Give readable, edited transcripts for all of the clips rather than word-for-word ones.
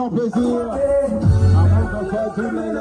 grand plaisir. Avant qu'on fasse tout le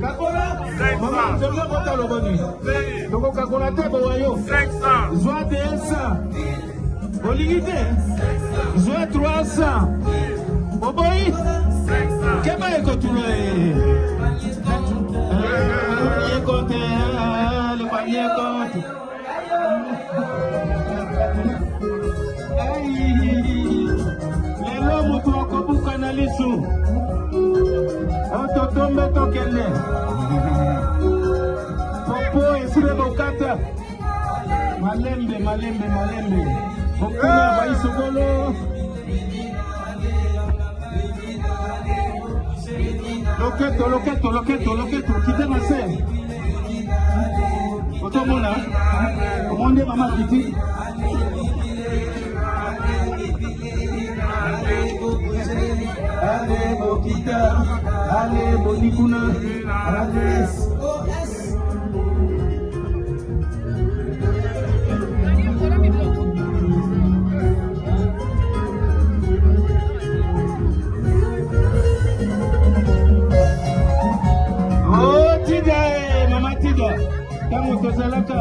Kakola, maman, je veux voter le boni. Donc, Kakola, t'es beau, 500. Zoa 200. Oligité. Zoa 300. Oboy. 500. Qu'est-ce que tu veux? Le panier compte. Les lobes, tu as comme canalisou. On te tombe ton kelle. Popo et sur le bocata. Malembe. Okuna ba isogolo. Loketo, quittez ma sœur. Otomona, commandez maman Kiti. Allez, Bokita, allez, Bonikuna, allez. Oh, Tida, Maman Tida, kamu tozalaka.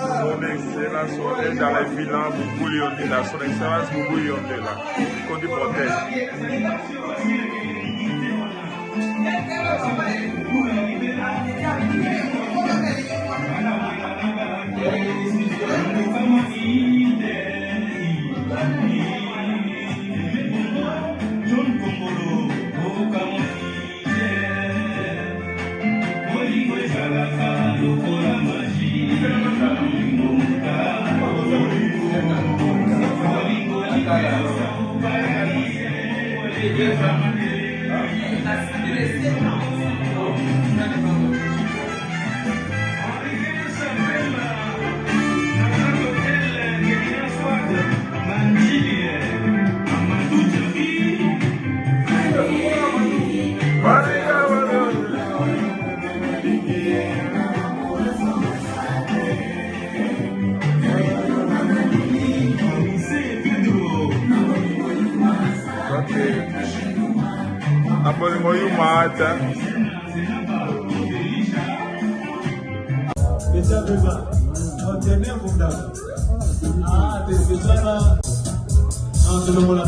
Son excellence, dans les villas, vous bouillonnez là. Son excellence, vous bouillonnez là. Qu'on dit protège. Aboli moyu mata. Besa beba, on tenait pour ça. Ah, c'est ça là. Non, c'est le mot là,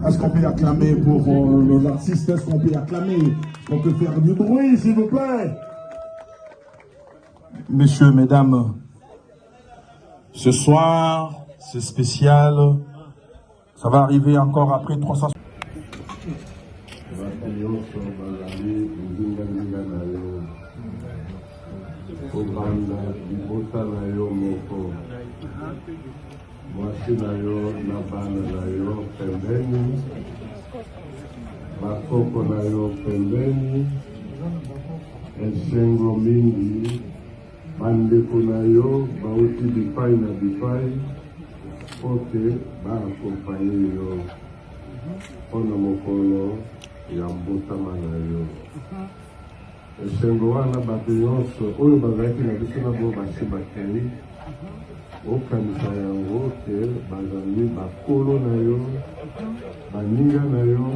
Est-ce qu'on peut acclamer pour nos artistes? Est-ce qu'on peut acclamer? Est-ce qu'on peut faire du bruit, s'il vous plaît? Messieurs, mesdames, ce soir, c'est spécial. Ça va arriver encore après 300. Mwasi na yo na bana na yo pembeni, bakoko na yo pembeni, esengo mingi, bandeko na yo bauti bipai na bipai, pote baakompanye yo mpona mokolo ya mbotama na yo. Esengo wana bato nyonso oyo bazalaki na biso na bo basi bakei okanisa yango te bazali bakolo na yo, baninga na yo,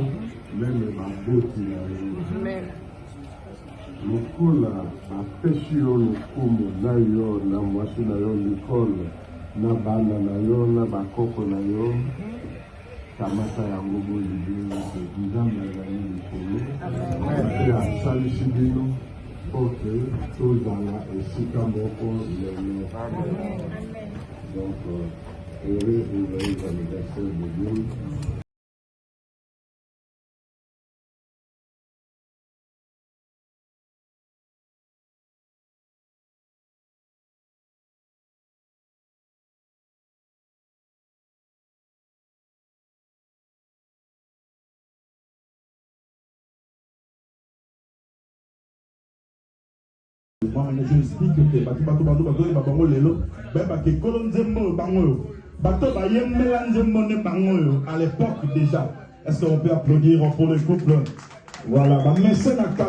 meme baboti na yo. Lokola bapesi yo lokumu na yo na mwasi na yo likolo, na bana na yo, na bakoko na yo, kamata yango bolibino nzambe azali likolo mpe asalisi bino oke tozala esika moko lelo. Donc, heureux et joyeux anniversaire de Dieu. Je explique que bato bango lelo ba ke kolonzembo bango bato ba yemela nzembo ne bango à l'époque déjà. Est-ce qu'on peut applaudir pour le couple? Voilà, ba mécène à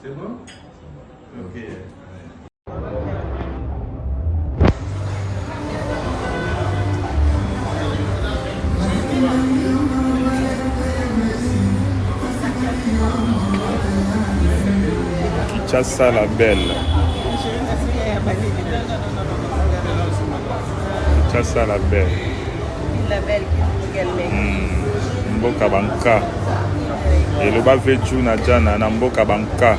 C'est bon? Ok. Chassa la belle. Chassa la belle. La belle qui Mboka banka. Et le bas vetu na jana na mboka banka.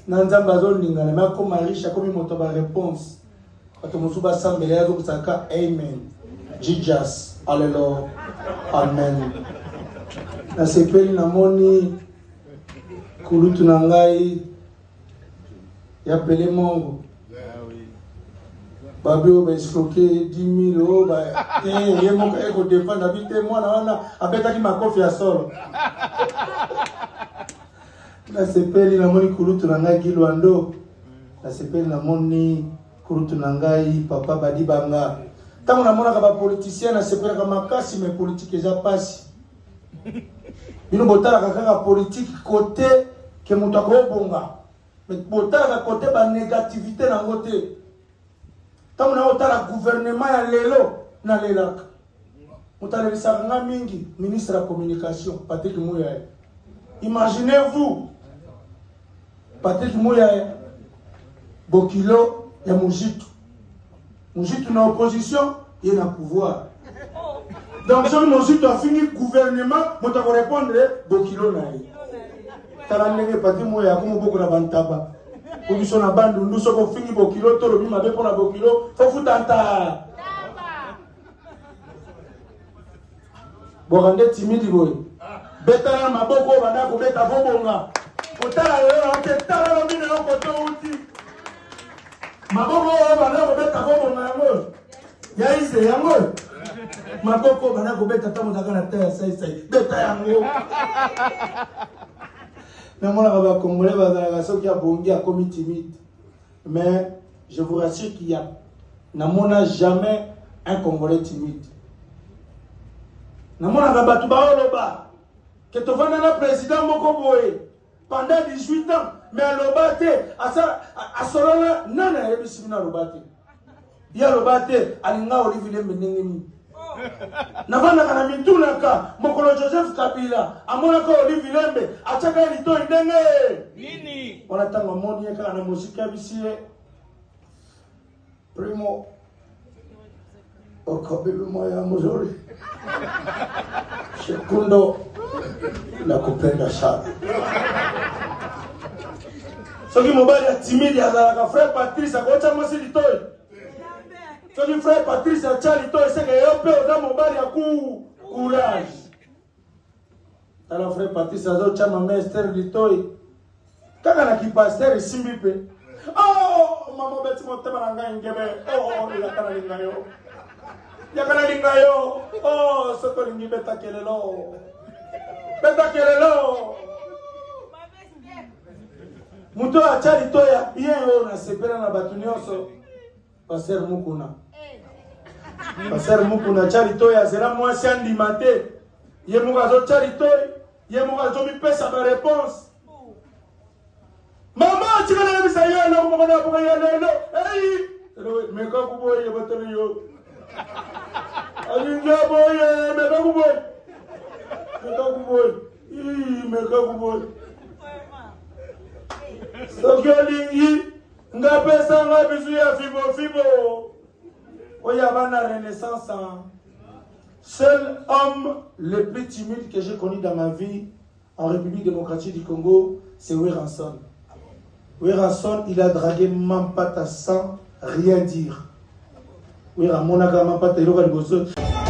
Nanzamba zoningana mais comme riche comme moto ba réponse. Quand on souba sambela donc ça ka amen. Jesus. Alléluia. Amen. Na sepeli na moni kulutu na ngai ya pele mongo. Babio ba escroquer 10 000 ba ye mo ka eko défendre habiter moi na wana apeta ki makofi ya solo. Na sepeli na moni kulutu na ngai Kilwando. Na sepeli na moni kulutu na ngai papa Badibanga. Tant on a mon politicien na sepeli ka makasi mais politique eza pasi. Bino botala kaka politique côté que mutu akobonga. Mais botala côté ba négativité na ngote. Tant on a otala gouvernement ya lelo na lelaka. Mutale bisanga mingi ministre de la communication Patrick Muyaya. Imaginez-vous Patrick Muyaya Bokilo ya Mujitu. Mujitu na opposition, il y a pouvoir. Donc, si Mujitu a fini le gouvernement, on va répondre Bokilo naïe. Talanenge Patrick Muyaya comme beaucoup na bantaba. Pour qu'ils soient na bande, nous sommes fini Bokilo, tout le monde m'a pour la Bokilo, faut foutre tanta. Borande timide boy. Betana maboko bana ko beta bobonga. Otala yo on tala lo bino ko to uti. Maboko bana ko beta bobonga yango. Ya ise yango. Maboko bana ko beta tamu daga na terre sai beta yango. Na mona ba kongolais ba na soki ya bongi a komi timide. Mais je vous rassure qu'il y a na mona jamais un Congolais timide. Namona batu ba oloba que tu vas na président moko boye pendant 18 ans mais lobate asa asolana nana yebisi na lobate ya lobate alinga Olivier Menengeni navana kana mituna ka mokolo Joseph Kabila amona ko Olivier Lembe achaka lito ndenge nini ona tanga moni ka na musika bisie primo okabebe moya mzuri Shekundo la kupenda sana. Soki mobali timide azalaka frère Patrice akocha mosi litoi. Soki frère Patrice acha litoi seke yope oza mobali aku courage. Tala frère Patrice azocha mama Esther litoi. Kaka na ki pasteur simbi pe. Oh mama beti motema na ngai ngebe. Oh la kana lingayo. Yakana lingayo. Oh soko lingi beta kelelo. Beta kelelo. Muto achali to ya bien o na sepela na batu nyonso. Pasteur Mukuna. Pasteur Mukuna chali to ya zela mwasi andimate. Ye muka zo chali to. Ye muka zo mi pesa ba réponse. Mama chikana na bisa yo na ko na ko ya no. Hey. Me ko ko boye batali yo. Alinga boye me ko boye. Sokolingi nga pesa nga bisu ya fibo oya bana renaissance. Seul homme le plus timide que j'ai connu dans ma vie en République démocratique du Congo, c'est Weranson. Weranson, il a dragué Mampata sans rien dire. Weranson, Mampata, il a